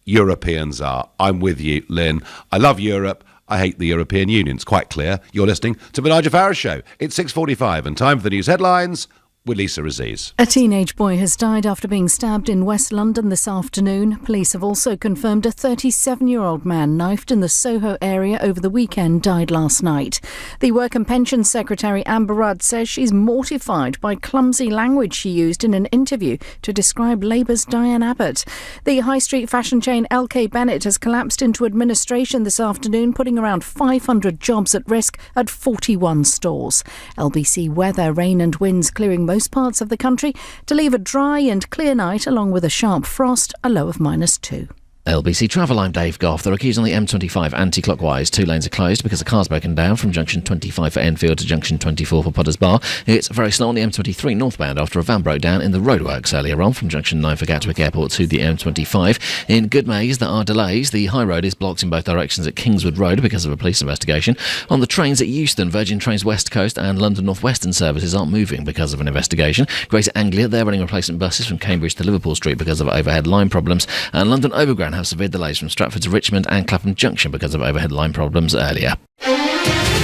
Europeans are. I'm with you, Lynn. I love Europe. I hate the European Union. It's quite clear. You're listening to the Nigel Farage Show. It's 6:45 and time for the news headlines with Lisa Aziz. A teenage boy has died after being stabbed in West London this afternoon. Police have also confirmed a 37-year-old man knifed in the Soho area over the weekend died last night. The Work and Pensions Secretary Amber Rudd says she's mortified by clumsy language she used in an interview to describe Labour's Diane Abbott. The high street fashion chain LK Bennett has collapsed into administration this afternoon, putting around 500 jobs at risk at 41 stores. LBC weather, rain and winds clearing most parts of the country to leave a dry and clear night along with a sharp frost, a low of -2. LBC Travel, I'm Dave Goff. There are queues on the M25 anti-clockwise. 2 lanes are closed because a car's broken down from junction 25 for Enfield to junction 24 for Potters Bar. It's very slow on the M23 northbound after a van broke down in the roadworks earlier on from junction 9 for Gatwick Airport to the M25. In Goodmayes, there are delays. The high road is blocked in both directions at Kingswood Road because of a police investigation. On the trains at Euston, Virgin Trains West Coast and London North Western services aren't moving because of an investigation. Greater Anglia, they're running replacement buses from Cambridge to Liverpool Street because of overhead line problems. And London Overground have severe delays from Stratford to Richmond and Clapham Junction because of overhead line problems earlier.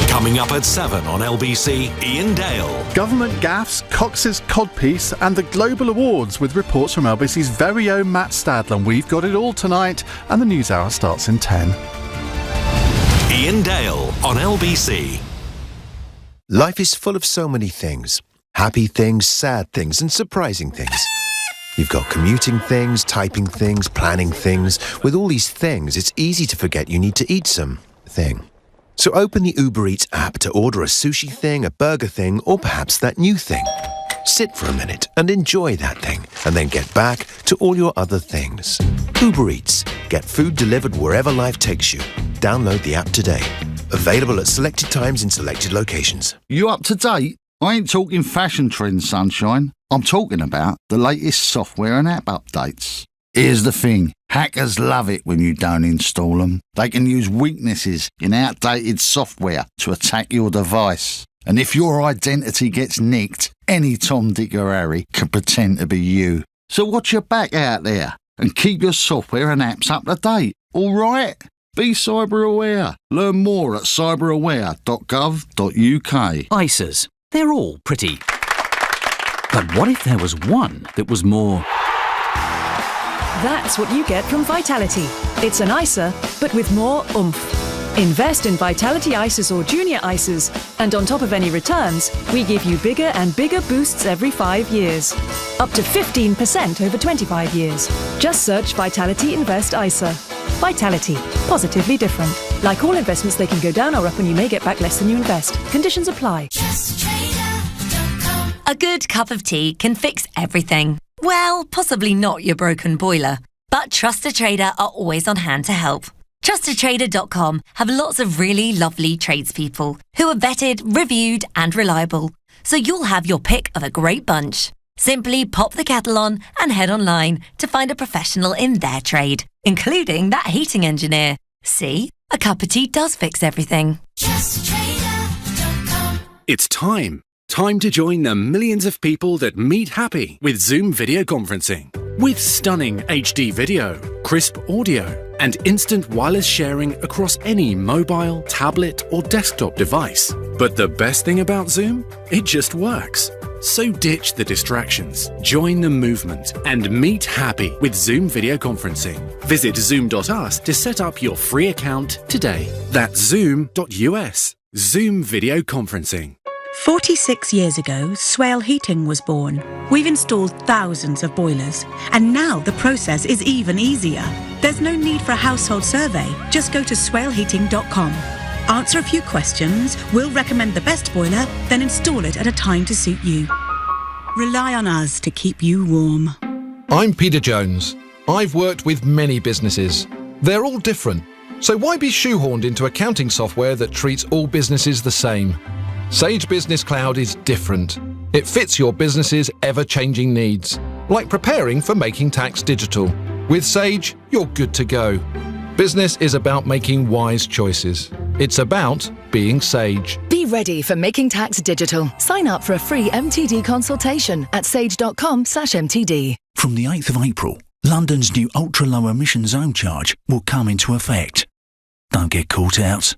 Coming up at 7 on LBC, Ian Dale. Government gaffes, Cox's codpiece and the Global Awards with reports from LBC's very own Matt Stadler. We've got it all tonight and the news hour starts in 10. Ian Dale on LBC. Life is full of so many things. Happy things, sad things and surprising things. You've got commuting things, typing things, planning things. With all these things, it's easy to forget you need to eat something. So open the Uber Eats app to order a sushi thing, a burger thing, or perhaps that new thing. Sit for a minute and enjoy that thing, and then get back to all your other things. Uber Eats. Get food delivered wherever life takes you. Download the app today. Available at selected times in selected locations. You up to date? I ain't talking fashion trends, sunshine. I'm talking about the latest software and app updates. Here's the thing. Hackers love it when you don't install them. They can use weaknesses in outdated software to attack your device. And if your identity gets nicked, any Tom, Dick or Harry can pretend to be you. So watch your back out there and keep your software and apps up to date. All right? Be cyber aware. Learn more at cyberaware.gov.uk. ISAs. They're all pretty. But what if there was one that was more... That's what you get from Vitality. It's an ISA, but with more oomph. Invest in Vitality ISAs or Junior ISAs, and on top of any returns, we give you bigger and bigger boosts every 5 years. Up to 15% over 25 years. Just search Vitality Invest ISA. Vitality. Positively different. Like all investments, they can go down or up and you may get back less than you invest. Conditions apply. A good cup of tea can fix everything. Well, possibly not your broken boiler. But Trust a Trader are always on hand to help. TrustedTrader.com have lots of really lovely tradespeople who are vetted, reviewed and reliable. So you'll have your pick of a great bunch. Simply pop the kettle on and head online to find a professional in their trade, including that heating engineer. See? A cup of tea does fix everything. It's time. Time to join the millions of people that meet happy with Zoom video conferencing. With stunning HD video, crisp audio, and instant wireless sharing across any mobile, tablet, or desktop device. But the best thing about Zoom? It just works. So ditch the distractions, join the movement, and meet happy with Zoom video conferencing. Visit zoom.us to set up your free account today. That's zoom.us. Zoom video conferencing. 46 years ago, Swale Heating was born. We've installed thousands of boilers, and now the process is even easier. There's no need for a household survey. Just go to swaleheating.com. Answer a few questions, we'll recommend the best boiler, then install it at a time to suit you. Rely on us to keep you warm. I'm Peter Jones. I've worked with many businesses. They're all different. So why be shoehorned into accounting software that treats all businesses the same? Sage Business Cloud is different. It fits your business's ever-changing needs, like preparing for Making Tax Digital. With Sage, you're good to go. Business is about making wise choices. It's about being Sage. Be ready for Making Tax Digital. Sign up for a free MTD consultation at sage.com/MTD. From the 8th of April, London's new ultra-low emission zone charge will come into effect. Don't get caught out.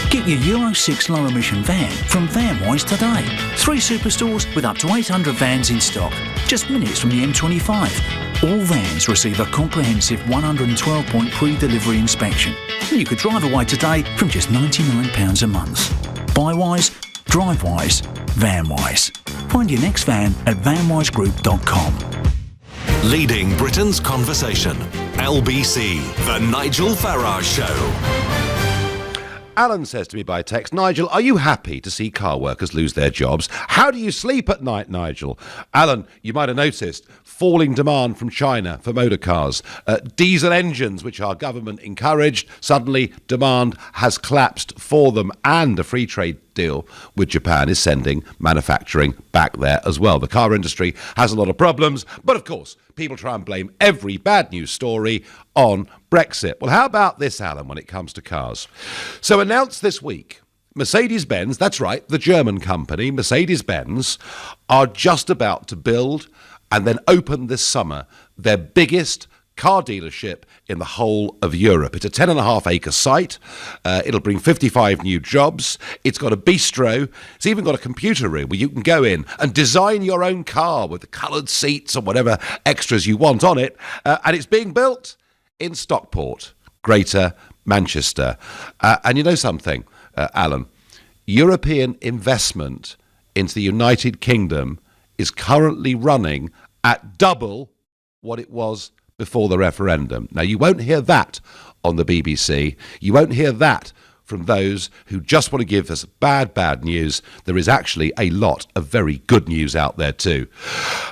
Get your Euro 6 low emission van from VanWise today. 3 superstores with up to 800 vans in stock. Just minutes from the M25. All vans receive a comprehensive 112-point pre-delivery inspection. And you could drive away today from just £99 a month. Buy Wise, drive Wise, VanWise. Find your next van at vanwisegroup.com. Leading Britain's conversation. LBC, The Nigel Farage Show. Alan says to me by text, Nigel, are you happy to see car workers lose their jobs? How do you sleep at night, Nigel? Alan, you might have noticed falling demand from China for motor cars. Diesel engines, which our government encouraged, suddenly demand has collapsed for them, and a free trade deal with Japan is sending manufacturing back there as well. The car industry has a lot of problems, but of course, people try and blame every bad news story on Brexit. Well, how about this, Alan, when it comes to cars? So announced this week, Mercedes-Benz, that's right, the German company, Mercedes-Benz, are just about to build and then open this summer their biggest car dealership in the whole of Europe. It's a 10.5-acre site. It'll bring 55 new jobs. It's got a bistro. It's even got a computer room where you can go in and design your own car with the coloured seats and whatever extras you want on it. And it's being built in Stockport, Greater Manchester. And you know something, Alan? European investment into the United Kingdom is currently running at double what it was before the referendum. Now, you won't hear that on the BBC. You won't hear that from those who just want to give us bad news. There is actually a lot of very good news out there too.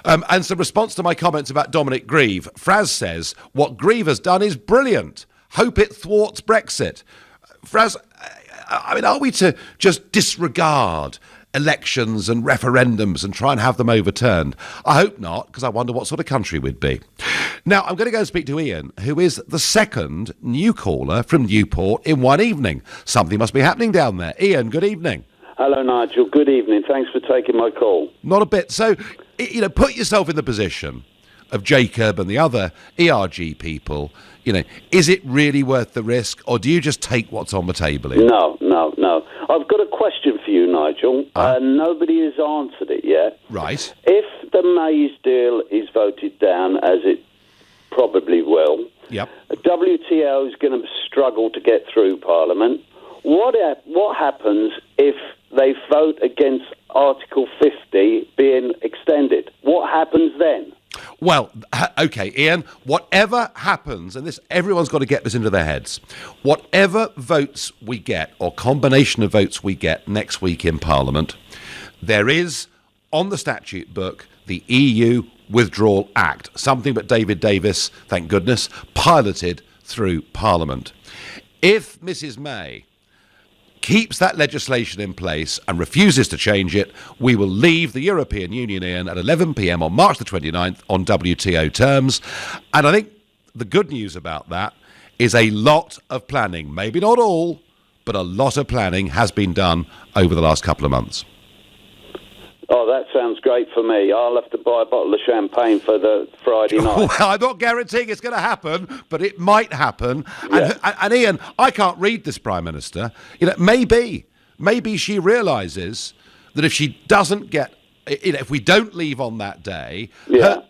And some response to my comments about Dominic Grieve. Fraz says, what Grieve has done is brilliant. Hope it thwarts Brexit. Fraz, I mean, are we to just disregard elections and referendums and try and have them overturned? I hope not, because I wonder what sort of country we'd be. Now, I'm going to go and speak to Ian, who is the second new caller from Newport in one evening. Something must be happening down there. Ian, good evening. Hello, Nigel. Good evening. Thanks for taking my call. Not a bit. So, put yourself in the position of Jacob and the other ERG people. Is it really worth the risk, or do you just take what's on the table here? No. I've got a question for you, Nigel. Nobody has answered it yet. Right. If the Mays deal is voted down, as it probably will, yep. WTO is going to struggle to get through Parliament. What happens if they vote against Article 50 being extended? What happens then? Well, OK, Ian, whatever happens, and this everyone's got to get this into their heads, whatever votes we get, or combination of votes we get next week in Parliament, there is, on the statute book, the EU Withdrawal Act, something that David Davis, thank goodness, piloted through Parliament. If Mrs May keeps that legislation in place and refuses to change it, we will leave the European Union, Ian, at 11 p.m. on March the 29th on WTO terms. And I think the good news about that is a lot of planning, maybe not all, but a lot of planning has been done over the last couple of months. Oh, that sounds great for me. I'll have to buy a bottle of champagne for the Friday night. Well, I'm not guaranteeing it's going to happen, but it might happen. Yeah. And Ian, I can't read this Prime Minister. Maybe she realises that if she doesn't get, if we don't leave on that day,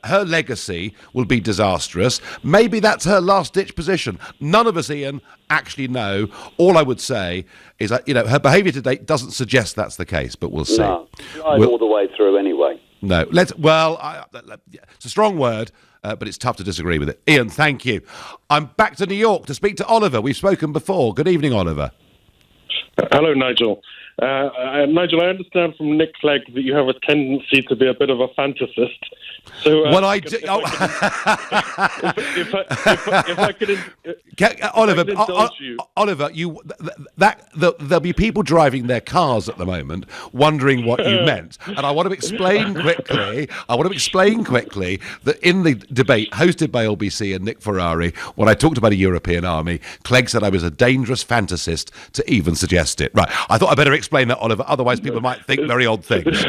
her legacy will be disastrous. Maybe that's her last-ditch position. None of us, Ian, actually know. All I would say is that, her behaviour to date doesn't suggest that's the case, but we'll see. No, all the way through anyway. No, it's a strong word, but it's tough to disagree with it. Ian, thank you. I'm back to New York to speak to Oliver. We've spoken before. Good evening, Oliver. Hello, Nigel. Nigel, I understand from Nick Clegg that you have a tendency to be a bit of a fantasist. So, well, I do. If I could, Oliver, there'll be people driving their cars at the moment wondering what you meant, and I want to explain quickly. That in the debate hosted by LBC and Nick Farage, when I talked about a European army, Clegg said I was a dangerous fantasist to even suggest it. Right, I thought I better explain that, Oliver. Otherwise, people might think very odd things.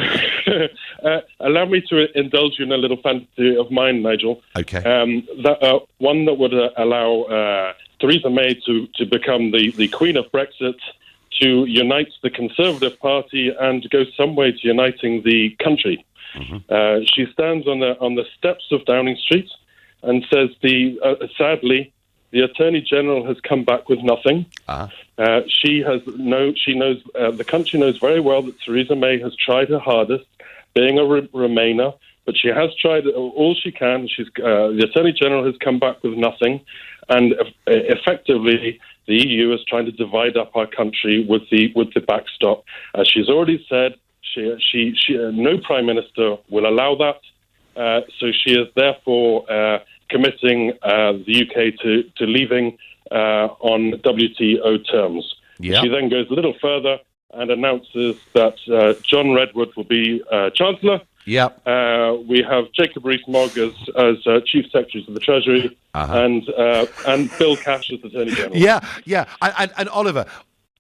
Allow me to indulge you in a little fantasy of mine, Nigel. Okay. One that would allow Theresa May to become the Queen of Brexit, to unite the Conservative Party and go some way to uniting the country. Mm-hmm. She stands on the steps of Downing Street and says, sadly, the Attorney General has come back with nothing. She knows the country knows very well that Theresa May has tried her hardest, being a Remainer, but she has tried all she can. The Attorney General has come back with nothing, and effectively the EU is trying to divide up our country with the backstop. As she's already said, she no Prime Minister will allow that. So she is therefore committing the UK to leaving on WTO terms. Yep. She then goes a little further and announces that John Redwood will be Chancellor. Yep. We have Jacob Rees-Mogg as Chief Secretary of the Treasury, and Bill Cash as Attorney General. Yeah. And Oliver,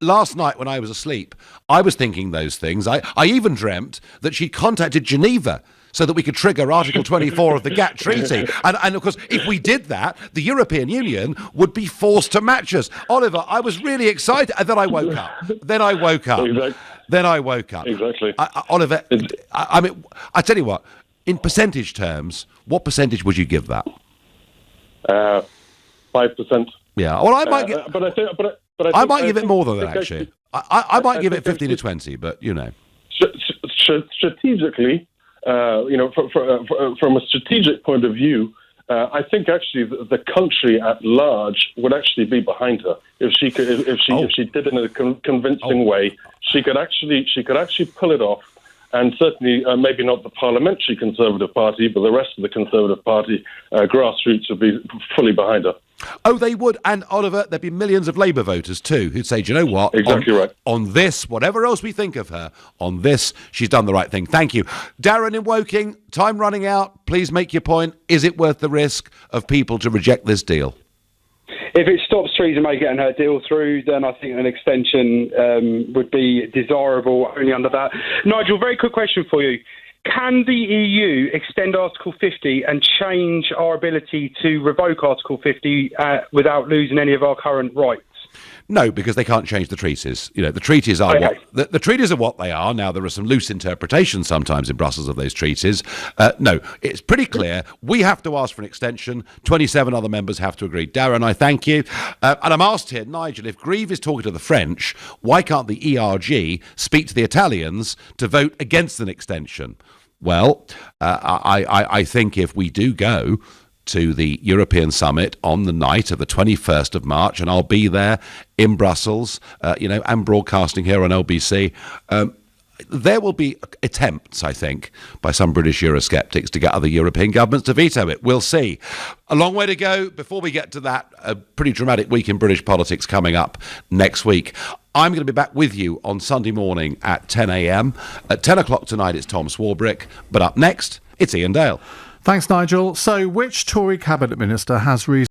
last night when I was asleep, I was thinking those things. I even dreamt that she contacted Geneva so that we could trigger Article 24 of the GATT Treaty. And of course, if we did that, the European Union would be forced to match us. Oliver, I was really excited. And then I woke up. Exactly. Oliver, I mean, I tell you what, in percentage terms, what percentage would you give that? 5%. Yeah. Well, I might give... I might give it more than that, actually. I might give it 15 to 20, but, Strategically... from a strategic point of view, I think actually the country at large would actually be behind her if she did it in a convincing way. She could actually pull it off, and certainly maybe not the parliamentary Conservative Party, but the rest of the Conservative Party grassroots would be fully behind her. Oh, they would. And, Oliver, there'd be millions of Labour voters too who'd say, do you know what? Exactly right. On this, whatever else we think of her, on this, she's done the right thing. Thank you. Darren in Woking, time running out. Please make your point. Is it worth the risk of people to reject this deal? If it stops Theresa May getting her deal through, then I think an extension would be desirable only under that. Nigel, very quick question for you. Can the EU extend Article 50 and change our ability to revoke Article 50 without losing any of our current rights? No, because they can't change the treaties. You know, the treaties are the treaties are what they are. Now, there are some loose interpretations sometimes in Brussels of those treaties. No, it's pretty clear. We have to ask for an extension. 27 other members have to agree. Darren, I thank you. And I'm asked here, Nigel, if Grieve is talking to the French, why can't the ERG speak to the Italians to vote against an extension? Well, I think if we do go to the European Summit on the night of the 21st of March, and I'll be there in Brussels, and broadcasting here on LBC. There will be attempts, I think, by some British Eurosceptics to get other European governments to veto it. We'll see. A long way to go before we get to that. A pretty dramatic week in British politics coming up next week. I'm going to be back with you on Sunday morning at 10 a.m. At 10 o'clock tonight, it's Tom Swarbrick. But up next, it's Ian Dale. Thanks, Nigel. So, which Tory cabinet minister has reason